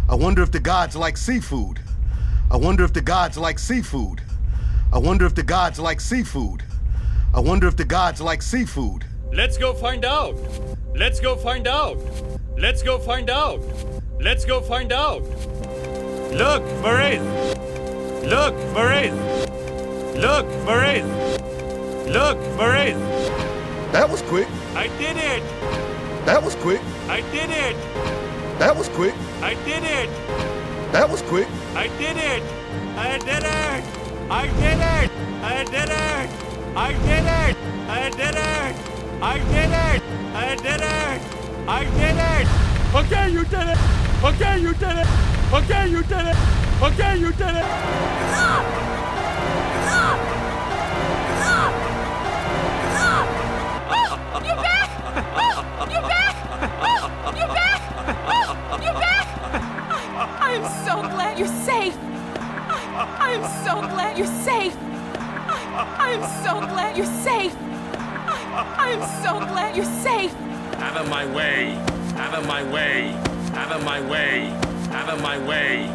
I wonder if the gods like seafood. I wonder if the gods like seafood. I wonder if the gods like seafood. I wonder if the gods like seafood. Let's go find out. Let's go find out. Let's go find out. Let's go find out. Look, Maurice. Look, Maurice. Look, Maurice. Look, Maurice. That was quick. I did it. That was quick. I did it. That was quick. I did it. That was quick. I did it. I did it. I did it. I did it. I did it. I did it. I did it. I did it. I did it. Okay, you did it. Okay, you did it. Okay, you did it. Okay, you did it. You're back! Oh, you're back! Oh, you're back! Oh, you're back! I'm so glad you're safe. I'm so glad you're safe. I'm so glad you're safe. I'm so glad you're safe. Out of my way. Out of my way. Out of my way. Out of my way.